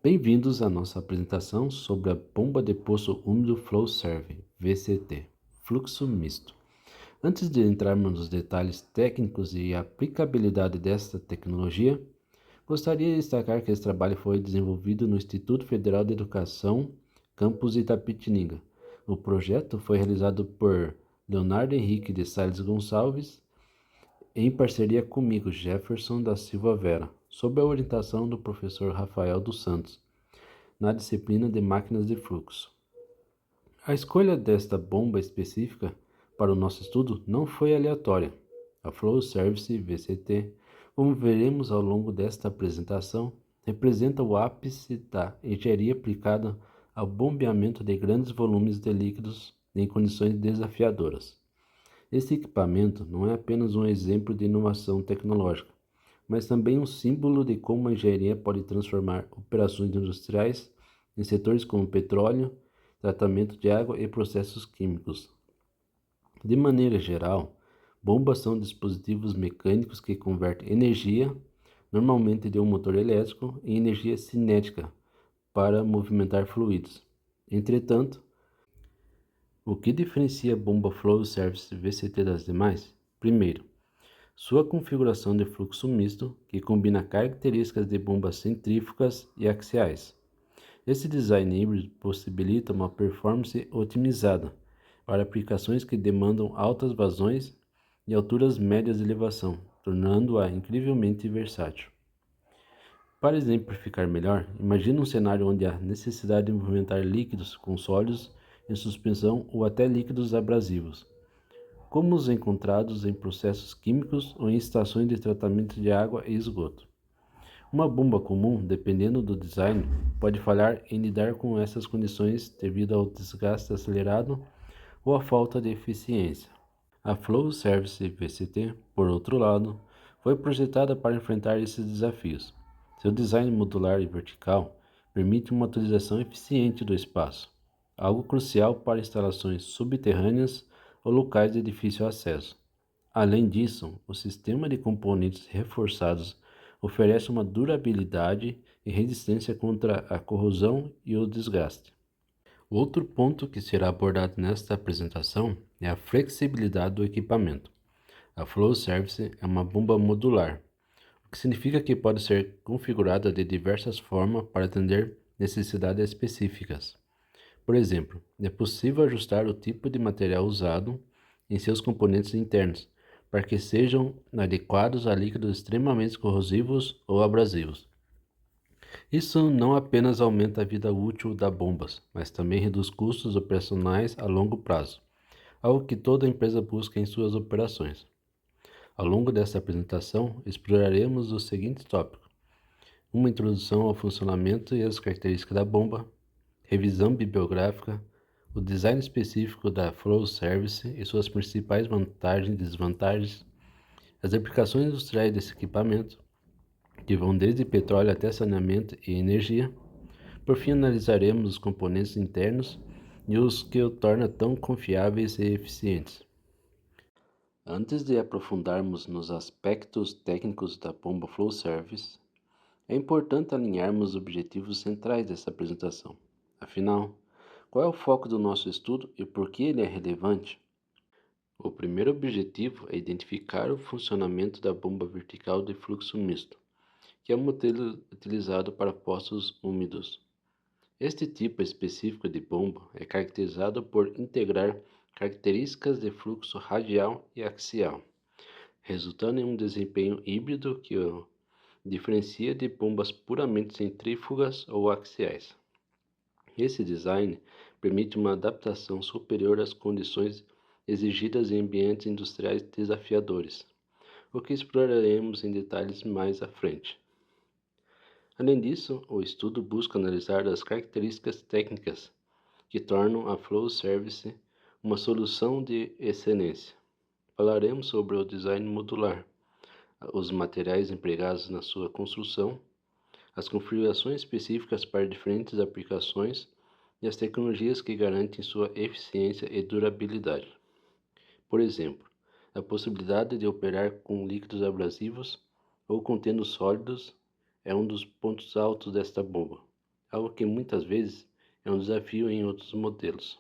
Bem-vindos à nossa apresentação sobre a bomba de poço úmido Flow Serve, VCT, fluxo misto. Antes de entrarmos nos detalhes técnicos e aplicabilidade desta tecnologia, gostaria de destacar que esse trabalho foi desenvolvido no Instituto Federal de Educação, campus Itapetininga. O projeto foi realizado por Leonardo Henrique de Sales Gonçalves, em parceria comigo, Jefferson da Silva Vera, sob a orientação do professor Rafael dos Santos, na disciplina de máquinas de fluxo. A escolha desta bomba específica para o nosso estudo não foi aleatória. A Flow Service VCT, como veremos ao longo desta apresentação, representa o ápice da engenharia aplicada ao bombeamento de grandes volumes de líquidos em condições desafiadoras. Este equipamento não é apenas um exemplo de inovação tecnológica, mas também um símbolo de como a engenharia pode transformar operações industriais em setores como petróleo, tratamento de água e processos químicos. De maneira geral, bombas são dispositivos mecânicos que convertem energia, normalmente de um motor elétrico, em energia cinética para movimentar fluidos. Entretanto, o que diferencia a bomba Flow Service VCT das demais? Primeiro, sua configuração de fluxo misto, que combina características de bombas centrífugas e axiais. Esse design híbrido possibilita uma performance otimizada para aplicações que demandam altas vazões e alturas médias de elevação, tornando-a incrivelmente versátil. Para exemplificar melhor, imagine um cenário onde há necessidade de movimentar líquidos com sólidos em suspensão ou até líquidos abrasivos, como os encontrados em processos químicos ou em estações de tratamento de água e esgoto. Uma bomba comum, dependendo do design, pode falhar em lidar com essas condições devido ao desgaste acelerado ou à falta de eficiência. A Flow Service VCT, por outro lado, foi projetada para enfrentar esses desafios. Seu design modular e vertical permite uma utilização eficiente do espaço, algo crucial para instalações subterrâneas ou locais de difícil acesso. Além disso, o sistema de componentes reforçados oferece uma durabilidade e resistência contra a corrosão e o desgaste. Outro ponto que será abordado nesta apresentação é a flexibilidade do equipamento. A Flow Service é uma bomba modular, o que significa que pode ser configurada de diversas formas para atender necessidades específicas. Por exemplo, é possível ajustar o tipo de material usado em seus componentes internos, para que sejam adequados a líquidos extremamente corrosivos ou abrasivos. Isso não apenas aumenta a vida útil das bombas, mas também reduz custos operacionais a longo prazo, algo que toda empresa busca em suas operações. Ao longo desta apresentação, exploraremos os seguintes tópicos: uma introdução ao funcionamento e as características da bomba, revisão bibliográfica, o design específico da Flow Service e suas principais vantagens e desvantagens, as aplicações industriais desse equipamento, que vão desde petróleo até saneamento e energia. Por fim, analisaremos os componentes internos e os que o tornam tão confiáveis e eficientes. Antes de aprofundarmos nos aspectos técnicos da bomba Flow Service, é importante alinharmos os objetivos centrais dessa apresentação. Afinal, qual é o foco do nosso estudo e por que ele é relevante? O primeiro objetivo é identificar o funcionamento da bomba vertical de fluxo misto, que é o modelo utilizado para poços úmidos. Este tipo específico de bomba é caracterizado por integrar características de fluxo radial e axial, resultando em um desempenho híbrido que o diferencia de bombas puramente centrífugas ou axiais. Esse design permite uma adaptação superior às condições exigidas em ambientes industriais desafiadores, o que exploraremos em detalhes mais à frente. Além disso, o estudo busca analisar as características técnicas que tornam a Flow Service uma solução de excelência. Falaremos sobre o design modular, os materiais empregados na sua construção, as configurações específicas para diferentes aplicações e as tecnologias que garantem sua eficiência e durabilidade. Por exemplo, a possibilidade de operar com líquidos abrasivos ou contendo sólidos é um dos pontos altos desta bomba. algo que muitas vezes é um desafio em outros modelos.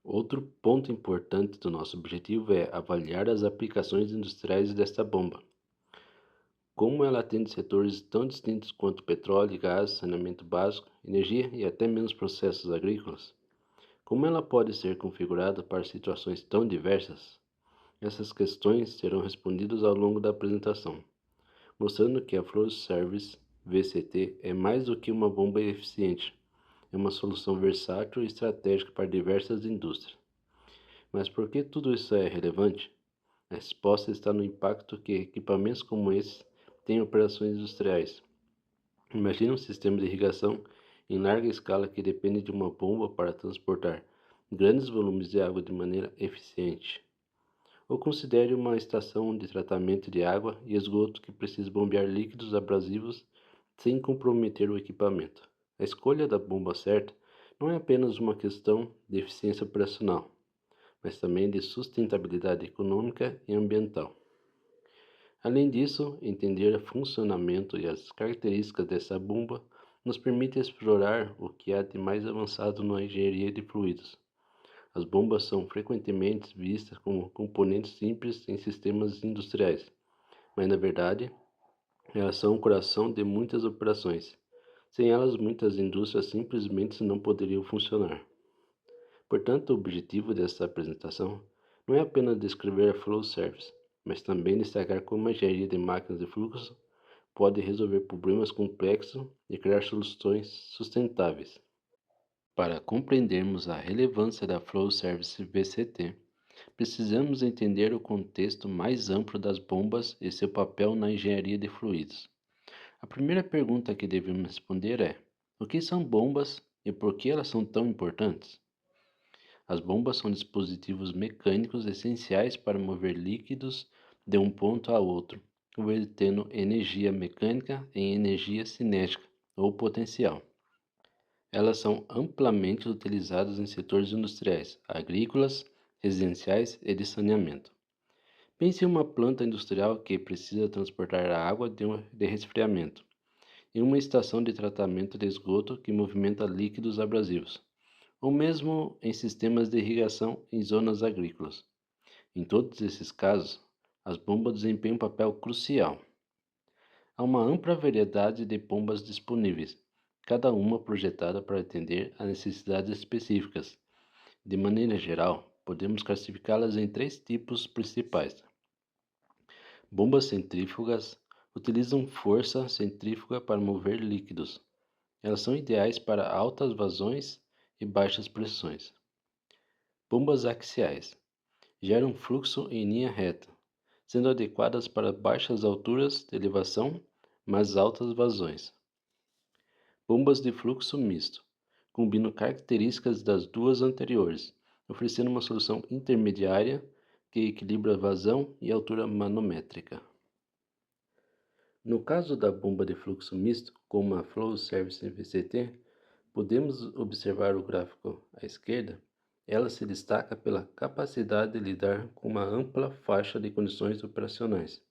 Outro ponto importante do nosso objetivo é avaliar as aplicações industriais desta bomba. Como ela atende setores tão distintos quanto petróleo, gás, saneamento básico, energia e até mesmo processos agrícolas? Como ela pode ser configurada para situações tão diversas? Essas questões serão respondidas ao longo da apresentação, mostrando que a Flow Service VCT é mais do que uma bomba eficiente, é uma solução versátil e estratégica para diversas indústrias. Mas por que tudo isso é relevante? A resposta está no impacto que equipamentos como esse têm em operações industriais. Imagine um sistema de irrigação em larga escala que depende de uma bomba para transportar grandes volumes de água de maneira eficiente. Ou considere uma estação de tratamento de água e esgoto que precisa bombear líquidos abrasivos sem comprometer o equipamento. A escolha da bomba certa não é apenas uma questão de eficiência operacional, mas também de sustentabilidade econômica e ambiental. Além disso, entender o funcionamento e as características dessa bomba nos permite explorar o que há de mais avançado na engenharia de fluidos. As bombas são frequentemente vistas como componentes simples em sistemas industriais, mas na verdade, elas são o coração de muitas operações. Sem elas, muitas indústrias simplesmente não poderiam funcionar. Portanto, o objetivo dessa apresentação não é apenas descrever a Flow Service, mas também destacar como a engenharia de máquinas de fluxo pode resolver problemas complexos e criar soluções sustentáveis. Para compreendermos a relevância da Flow Service VCT, precisamos entender o contexto mais amplo das bombas e seu papel na engenharia de fluidos. A primeira pergunta que devemos responder é: o que são bombas e por que elas são tão importantes? As bombas são dispositivos mecânicos essenciais para mover líquidos de um ponto a outro, convertendo energia mecânica em energia cinética ou potencial. Elas são amplamente utilizadas em setores industriais, agrícolas, residenciais e de saneamento. Pense em uma planta industrial que precisa transportar a água de resfriamento, em uma estação de tratamento de esgoto que movimenta líquidos abrasivos, ou mesmo em sistemas de irrigação em zonas agrícolas. Em todos esses casos, as bombas desempenham um papel crucial. Há uma ampla variedade de bombas disponíveis, cada uma projetada para atender a necessidades específicas. De maneira geral, podemos classificá-las em três tipos principais. Bombas centrífugas utilizam força centrífuga para mover líquidos. Elas são ideais para altas vazões e baixas pressões. Bombas axiais geram fluxo em linha reta, sendo adequadas para baixas alturas de elevação, mas altas vazões. Bombas de fluxo misto combinam características das duas anteriores, oferecendo uma solução intermediária que equilibra vazão e altura manométrica. No caso da bomba de fluxo misto, como a Flow Service VCT, podemos observar o gráfico à esquerda. Ela se destaca pela capacidade de lidar com uma ampla faixa de condições operacionais.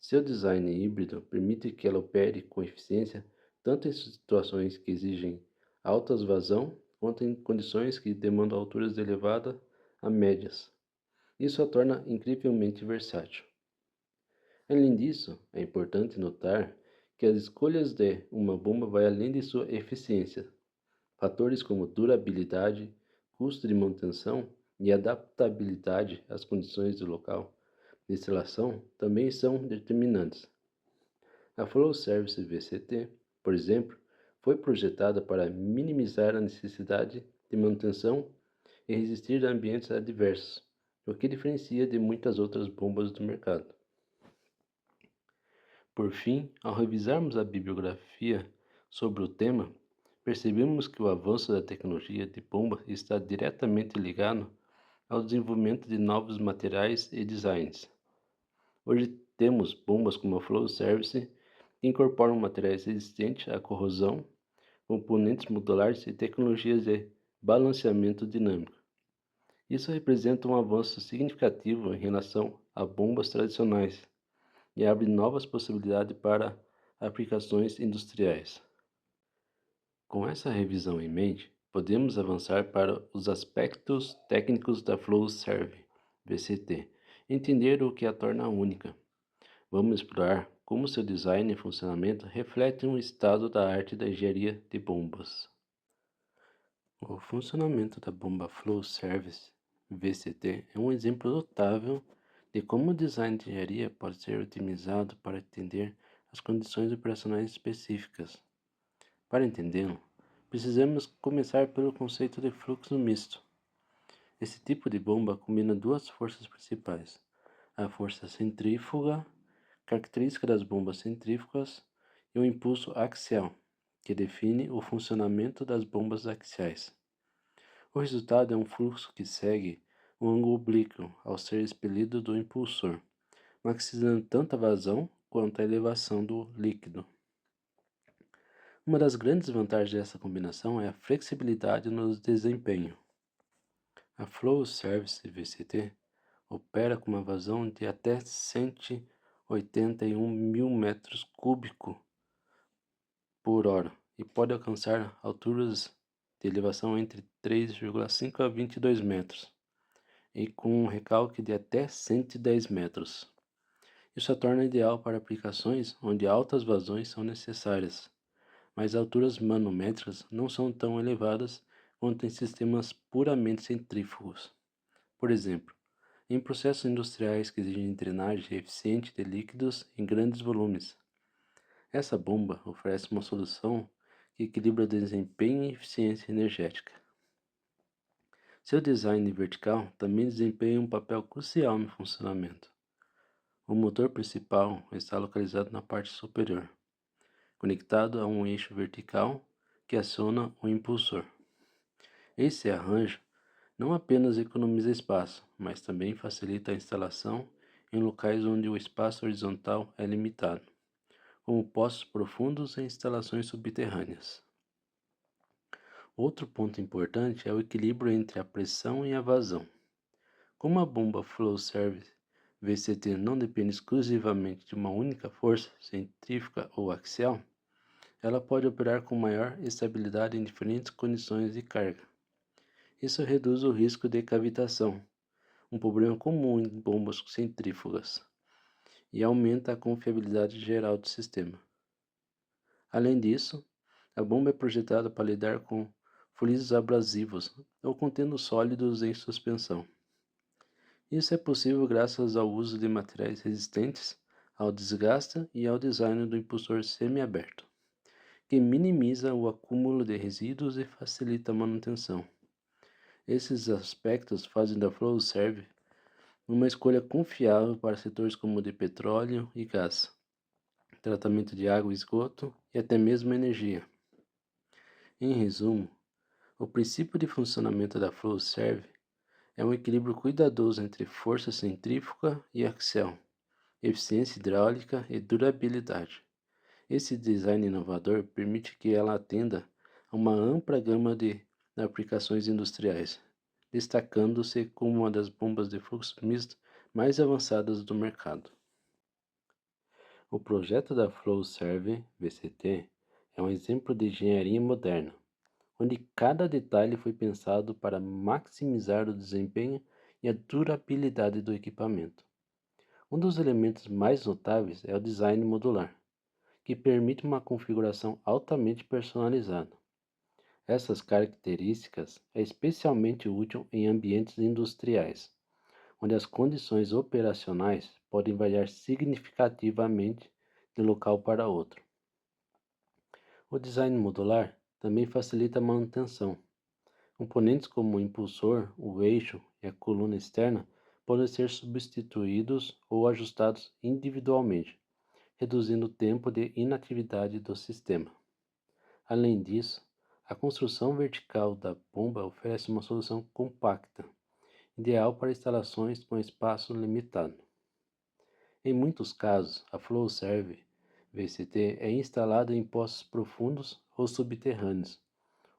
Seu design híbrido permite que ela opere com eficiência tanto em situações que exigem altas vazão, quanto em condições que demandam alturas elevadas a médias. Isso a torna incrivelmente versátil. Além disso, é importante notar que as escolhas de uma bomba vão além de sua eficiência. Fatores como durabilidade, custo de manutenção e adaptabilidade às condições do local de instalação também são determinantes. A Flow Service VCT, por exemplo, foi projetada para minimizar a necessidade de manutenção e resistir a ambientes adversos, o que diferencia de muitas outras bombas do mercado. Por fim, ao revisarmos a bibliografia sobre o tema, percebemos que o avanço da tecnologia de bomba está diretamente ligado ao desenvolvimento de novos materiais e designs. Hoje temos bombas como a Flow Service que incorporam materiais resistentes à corrosão, componentes modulares e tecnologias de balanceamento dinâmico. Isso representa um avanço significativo em relação a bombas tradicionais e abre novas possibilidades para aplicações industriais. Com essa revisão em mente, podemos avançar para os aspectos técnicos da FlowServe VCT, entender o que a torna única. Vamos explorar como seu design e funcionamento refletem um estado da arte da engenharia de bombas. O funcionamento da bomba Flow Service VCT é um exemplo notável de como o design de engenharia pode ser otimizado para atender às condições operacionais específicas. Para entendê-lo, precisamos começar pelo conceito de fluxo misto. Esse tipo de bomba combina duas forças principais: a força centrífuga, característica das bombas centrífugas, e o impulso axial, que define o funcionamento das bombas axiais. O resultado é um fluxo que segue um ângulo oblíquo ao ser expelido do impulsor, maximizando tanto a vazão quanto a elevação do líquido. Uma das grandes vantagens dessa combinação é a flexibilidade no desempenho. A Flow Service VCT opera com uma vazão de até 181 mil metros cúbicos por hora e pode alcançar alturas de elevação entre 3,5 a 22 metros, e com um recalque de até 110 metros. Isso a torna ideal para aplicações onde altas vazões são necessárias, mas alturas manométricas não são tão elevadas quanto em sistemas puramente centrífugos. Por exemplo, em processos industriais que exigem drenagem eficiente de líquidos em grandes volumes. Essa bomba oferece uma solução que equilibra desempenho e eficiência energética. Seu design vertical também desempenha um papel crucial no funcionamento. O motor principal está localizado na parte superior, conectado a um eixo vertical que aciona o impulsor. Esse arranjo não apenas economiza espaço, mas também facilita a instalação em locais onde o espaço horizontal é limitado, como poços profundos e instalações subterrâneas. Outro ponto importante é o equilíbrio entre a pressão e a vazão. Como a bomba Flow Service VCT não depende exclusivamente de uma única força centrífuga ou axial, ela pode operar com maior estabilidade em diferentes condições de carga. Isso reduz o risco de cavitação, um problema comum em bombas centrífugas, e aumenta a confiabilidade geral do sistema. Além disso, a bomba é projetada para lidar com fluidos abrasivos ou contendo sólidos em suspensão. Isso é possível graças ao uso de materiais resistentes ao desgaste e ao design do impulsor semiaberto, que minimiza o acúmulo de resíduos e facilita a manutenção. Esses aspectos fazem da FlowServe uma escolha confiável para setores como o de petróleo e gás, tratamento de água e esgoto e até mesmo energia. Em resumo, o princípio de funcionamento da FlowServe é um equilíbrio cuidadoso entre força centrífuga e axial, eficiência hidráulica e durabilidade. Esse design inovador permite que ela atenda a uma ampla gama de aplicações industriais, destacando-se como uma das bombas de fluxo misto mais avançadas do mercado. O projeto da FlowServe VCT é um exemplo de engenharia moderna, onde cada detalhe foi pensado para maximizar o desempenho e a durabilidade do equipamento. Um dos elementos mais notáveis é o design modular, que permite uma configuração altamente personalizada. Essas características é especialmente útil em ambientes industriais, onde as condições operacionais podem variar significativamente de local para outro. O design modular também facilita a manutenção. Componentes como o impulsor, o eixo e a coluna externa podem ser substituídos ou ajustados individualmente, reduzindo o tempo de inatividade do sistema. Além disso, a construção vertical da bomba oferece uma solução compacta, ideal para instalações com espaço limitado. Em muitos casos, a FlowServe VCT é instalada em poços profundos ou subterrâneos,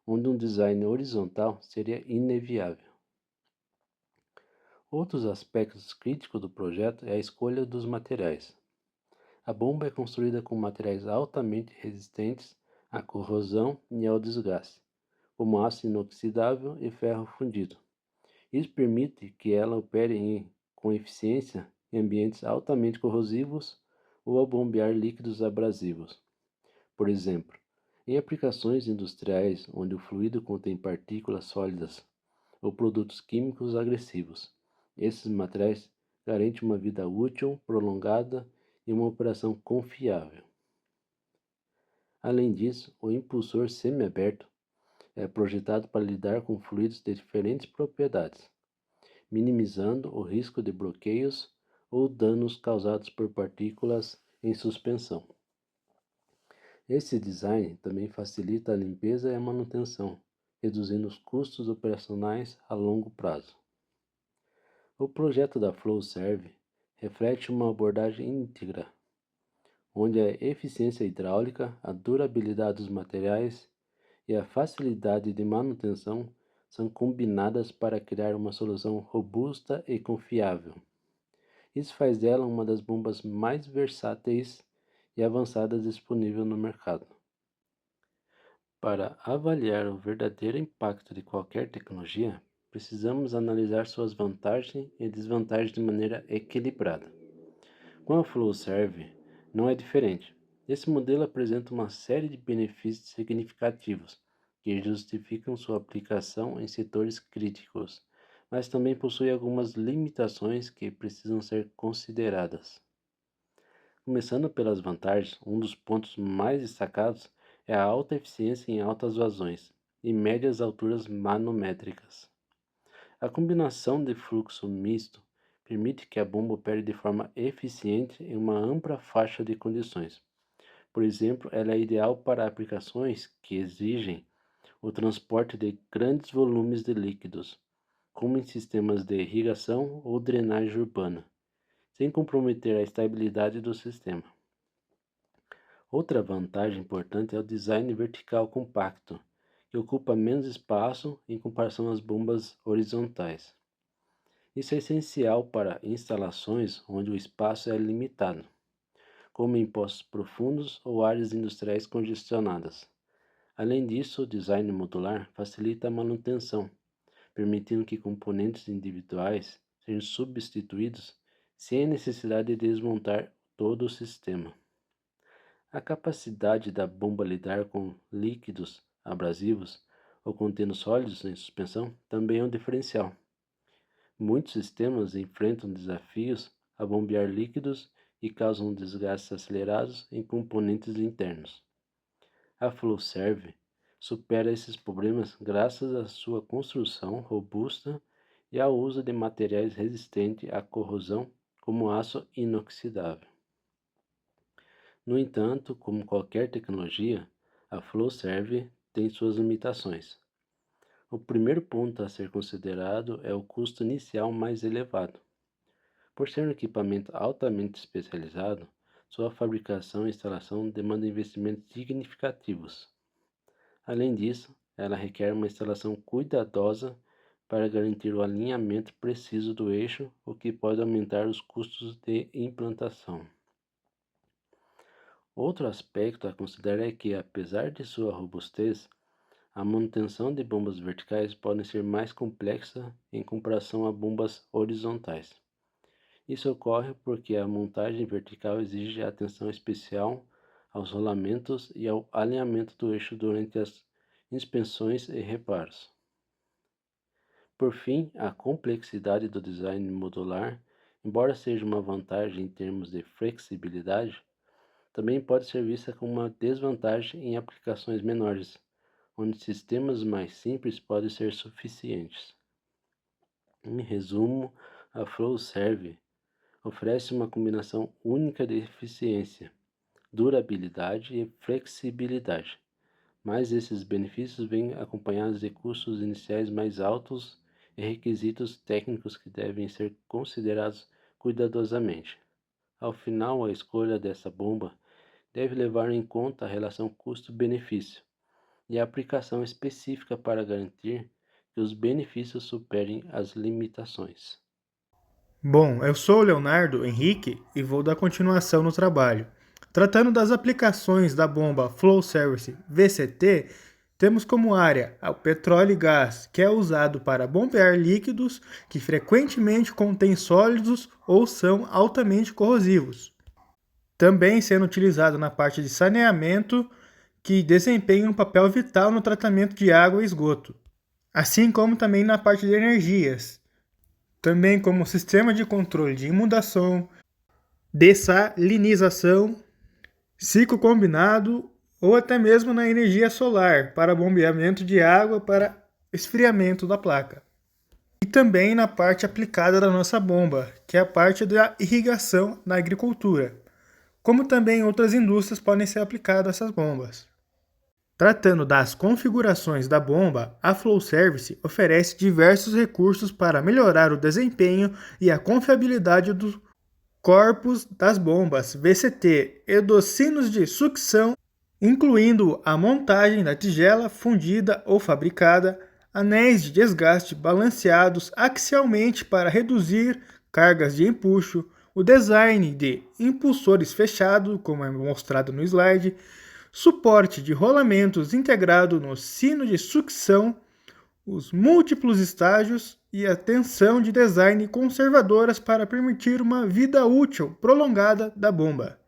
onde um design horizontal seria ineviável. Outros aspectos críticos do projeto é a escolha dos materiais. A bomba é construída com materiais altamente resistentes à corrosão e ao desgaste, como aço inoxidável e ferro fundido. Isso permite que ela opere com eficiência em ambientes altamente corrosivos ou ao bombear líquidos abrasivos. Por exemplo, em aplicações industriais onde o fluido contém partículas sólidas ou produtos químicos agressivos, esses materiais garantem uma vida útil prolongada e uma operação confiável. Além disso, o impulsor semiaberto é projetado para lidar com fluidos de diferentes propriedades, minimizando o risco de bloqueios ou danos causados por partículas em suspensão. Esse design também facilita a limpeza e a manutenção, reduzindo os custos operacionais a longo prazo. O projeto da Flowserve reflete uma abordagem íntegra, onde a eficiência hidráulica, a durabilidade dos materiais e a facilidade de manutenção são combinadas para criar uma solução robusta e confiável. Isso faz dela uma das bombas mais versáteis e avançadas disponível no mercado. Para avaliar o verdadeiro impacto de qualquer tecnologia, precisamos analisar suas vantagens e desvantagens de maneira equilibrada. Com a Flowserve, não é diferente. Esse modelo apresenta uma série de benefícios significativos que justificam sua aplicação em setores críticos, mas também possui algumas limitações que precisam ser consideradas. Começando pelas vantagens, um dos pontos mais destacados é a alta eficiência em altas vazões e médias alturas manométricas. A combinação de fluxo misto permite que a bomba opere de forma eficiente em uma ampla faixa de condições. Por exemplo, ela é ideal para aplicações que exigem o transporte de grandes volumes de líquidos, como em sistemas de irrigação ou drenagem urbana, sem comprometer a estabilidade do sistema. Outra vantagem importante é o design vertical compacto, que ocupa menos espaço em comparação às bombas horizontais. Isso é essencial para instalações onde o espaço é limitado, como em poços profundos ou áreas industriais congestionadas. Além disso, o design modular facilita a manutenção, permitindo que componentes individuais sejam substituídos sem a necessidade de desmontar todo o sistema. A capacidade da bomba lidar com líquidos abrasivos ou contendo sólidos em suspensão também é um diferencial. Muitos sistemas enfrentam desafios a bombear líquidos e causam desgastes acelerados em componentes internos. A Flowserve supera esses problemas graças à sua construção robusta e ao uso de materiais resistentes à corrosão, como aço inoxidável. No entanto, como qualquer tecnologia, a Flowserve tem suas limitações. O primeiro ponto a ser considerado é o custo inicial mais elevado. Por ser um equipamento altamente especializado, sua fabricação e instalação demandam investimentos significativos. Além disso, ela requer uma instalação cuidadosa para garantir o alinhamento preciso do eixo, o que pode aumentar os custos de implantação. Outro aspecto a considerar é que, apesar de sua robustez, a manutenção de bombas verticais pode ser mais complexa em comparação a bombas horizontais. Isso ocorre porque a montagem vertical exige atenção especial aos rolamentos e ao alinhamento do eixo durante as inspeções e reparos. Por fim, a complexidade do design modular, embora seja uma vantagem em termos de flexibilidade, também pode ser vista como uma desvantagem em aplicações menores, onde sistemas mais simples podem ser suficientes. Em resumo, a Flowserve oferece uma combinação única de eficiência, durabilidade e flexibilidade, mas esses benefícios vêm acompanhados de custos iniciais mais altos e requisitos técnicos que devem ser considerados cuidadosamente. Ao final, a escolha dessa bomba deve levar em conta a relação custo-benefício e a aplicação específica para garantir que os benefícios superem as limitações. Bom, eu sou o Leonardo Henrique e vou dar continuação no trabalho. Tratando das aplicações da bomba Flow Service VCT, temos como área o petróleo e gás, que é usado para bombear líquidos que frequentemente contêm sólidos ou são altamente corrosivos. Também sendo utilizado na parte de saneamento, que desempenha um papel vital no tratamento de água e esgoto, assim como também na parte de energias, também como sistema de controle de inundação, dessalinização, ciclo combinado ou até mesmo na energia solar para bombeamento de água para esfriamento da placa. E também na parte aplicada da nossa bomba, que é a parte da irrigação na agricultura, como também outras indústrias podem ser aplicadas essas bombas. Tratando das configurações da bomba, a Flow Service oferece diversos recursos para melhorar o desempenho e a confiabilidade dos corpos das bombas VCT e dos sinos de sucção, incluindo a montagem da tigela fundida ou fabricada, anéis de desgaste balanceados axialmente para reduzir cargas de empuxo, o design de impulsores fechado, como é mostrado no slide, suporte de rolamentos integrado no sino de sucção, os múltiplos estágios e a tensão de design conservadoras para permitir uma vida útil prolongada da bomba.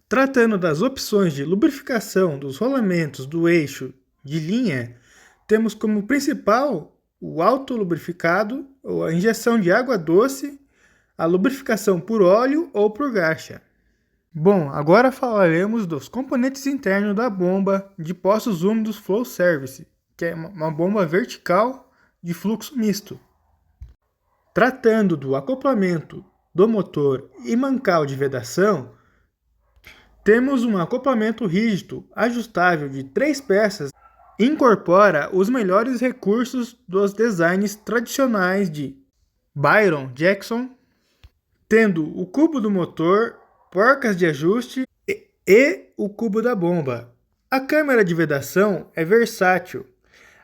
Tratando das opções de lubrificação dos rolamentos do eixo de linha, temos como principal o autolubrificado, ou a injeção de água doce, a lubrificação por óleo ou por graxa. Bom, agora falaremos dos componentes internos da bomba de poços úmidos Flow Service, que é uma bomba vertical de fluxo misto. Tratando do acoplamento do motor e mancal de vedação, temos um acoplamento rígido, ajustável de 3 peças, incorpora os melhores recursos dos designs tradicionais de Byron Jackson, tendo o cubo do motor, porcas de ajuste e o cubo da bomba. A câmara de vedação é versátil,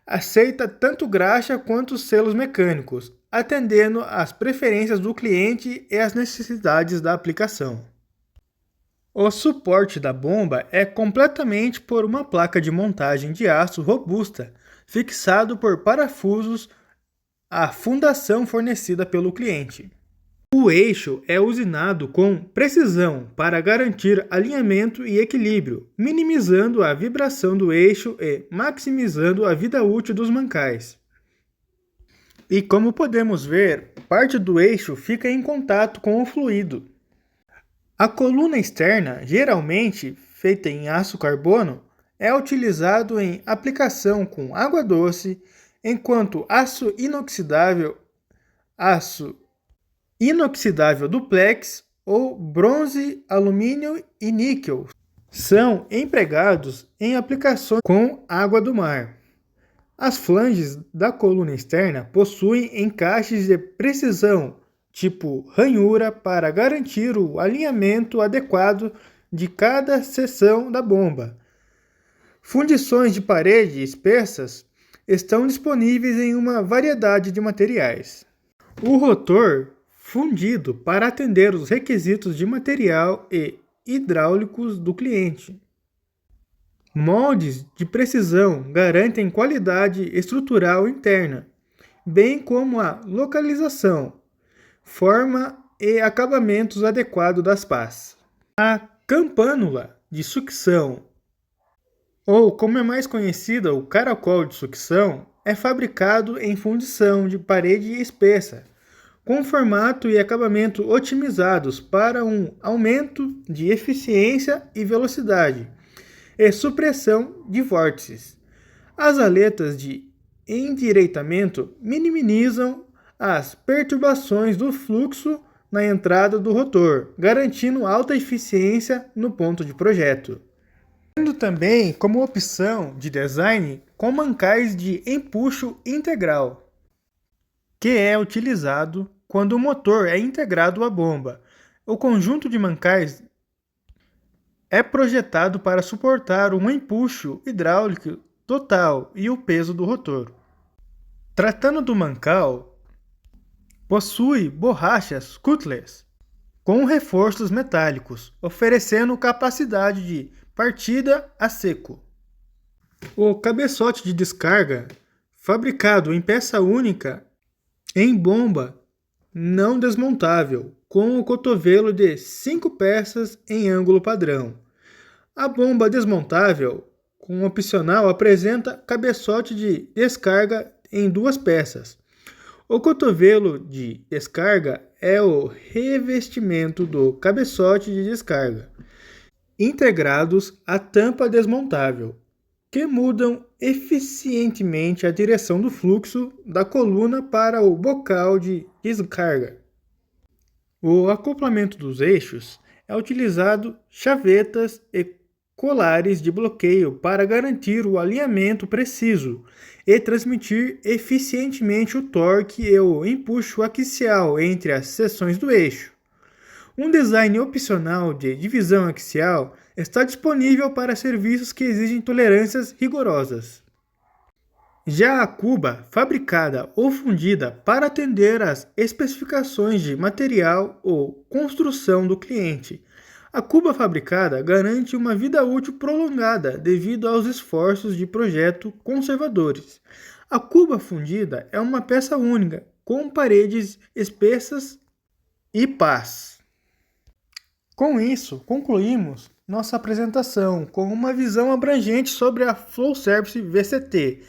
aceita tanto graxa quanto selos mecânicos, atendendo às preferências do cliente e às necessidades da aplicação. O suporte da bomba é completamente por uma placa de montagem de aço robusta, fixado por parafusos à fundação fornecida pelo cliente. O eixo é usinado com precisão para garantir alinhamento e equilíbrio, minimizando a vibração do eixo e maximizando a vida útil dos mancais. E como podemos ver, parte do eixo fica em contato com o fluido. A coluna externa, geralmente feita em aço carbono, é utilizado em aplicação com água doce, enquanto aço inoxidável duplex ou bronze, alumínio e níquel são empregados em aplicações com água do mar. As flanges da coluna externa possuem encaixes de precisão, tipo ranhura, para garantir o alinhamento adequado de cada seção da bomba. Fundições de parede espessas estão disponíveis em uma variedade de materiais. O rotor fundido para atender os requisitos de material e hidráulicos do cliente. Moldes de precisão garantem qualidade estrutural interna, bem como a localização, forma e acabamentos adequados das pás. A campânula de sucção, ou como é mais conhecida, o caracol de sucção, é fabricado em fundição de parede espessa, com formato e acabamento otimizados para um aumento de eficiência e velocidade e supressão de vórtices. As aletas de endireitamento minimizam as perturbações do fluxo na entrada do rotor, garantindo alta eficiência no ponto de projeto. Tendo também como opção de design com mancais de empuxo integral, que é utilizado quando o motor é integrado à bomba. O conjunto de mancais é projetado para suportar um empuxo hidráulico total e o peso do rotor. Tratando do mancal, possui borrachas Cutlass com reforços metálicos, oferecendo capacidade de partida a seco. O cabeçote de descarga, fabricado em peça única, em bomba não desmontável, com o cotovelo de 5 peças em ângulo padrão. A bomba desmontável, com opcional, apresenta cabeçote de descarga em 2 peças. O cotovelo de descarga é o revestimento do cabeçote de descarga, integrados à tampa desmontável, que mudam eficientemente a direção do fluxo da coluna para o bocal de descarga. O acoplamento dos eixos é utilizado chavetas e colares de bloqueio para garantir o alinhamento preciso e transmitir eficientemente o torque e o empuxo axial entre as seções do eixo. Um design opcional de divisão axial está disponível para serviços que exigem tolerâncias rigorosas. Já a cuba, fabricada ou fundida para atender às especificações de material ou construção do cliente, a cuba fabricada garante uma vida útil prolongada devido aos esforços de projeto conservadores. A cuba fundida é uma peça única, com paredes espessas e pás. Com isso, concluímos nossa apresentação com uma visão abrangente sobre a Flowservice VCT,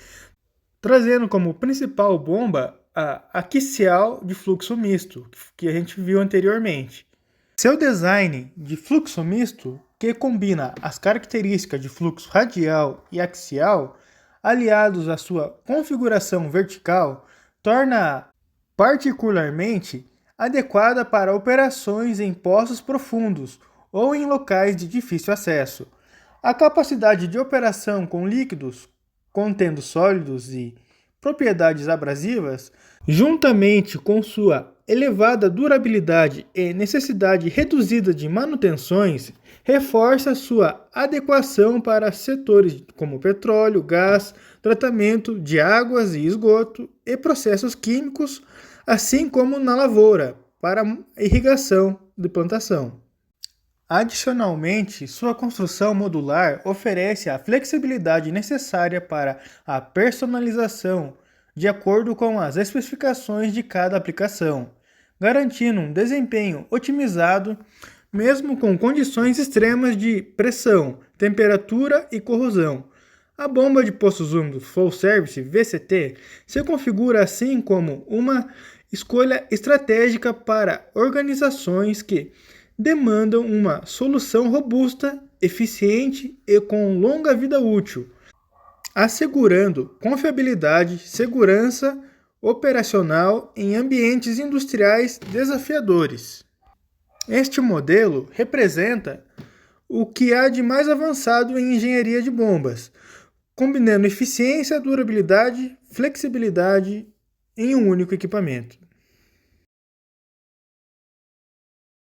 trazendo como principal bomba a axial de fluxo misto, que a gente viu anteriormente. Seu design de fluxo misto, que combina as características de fluxo radial e axial, aliados à sua configuração vertical, torna-a particularmente adequada para operações em poços profundos ou em locais de difícil acesso. A capacidade de operação com líquidos, contendo sólidos e propriedades abrasivas, juntamente com sua elevada durabilidade e necessidade reduzida de manutenções, reforça sua adequação para setores como petróleo, gás, tratamento de águas e esgoto e processos químicos, assim como na lavoura, para irrigação de plantação. Adicionalmente, sua construção modular oferece a flexibilidade necessária para a personalização de acordo com as especificações de cada aplicação, garantindo um desempenho otimizado mesmo com condições extremas de pressão, temperatura e corrosão. A bomba de poços úmidos Flowservice VCT se configura assim como uma escolha estratégica para organizações que demandam uma solução robusta, eficiente e com longa vida útil, assegurando confiabilidade, segurança operacional em ambientes industriais desafiadores. Este modelo representa o que há de mais avançado em engenharia de bombas, combinando eficiência, durabilidade, flexibilidade em um único equipamento.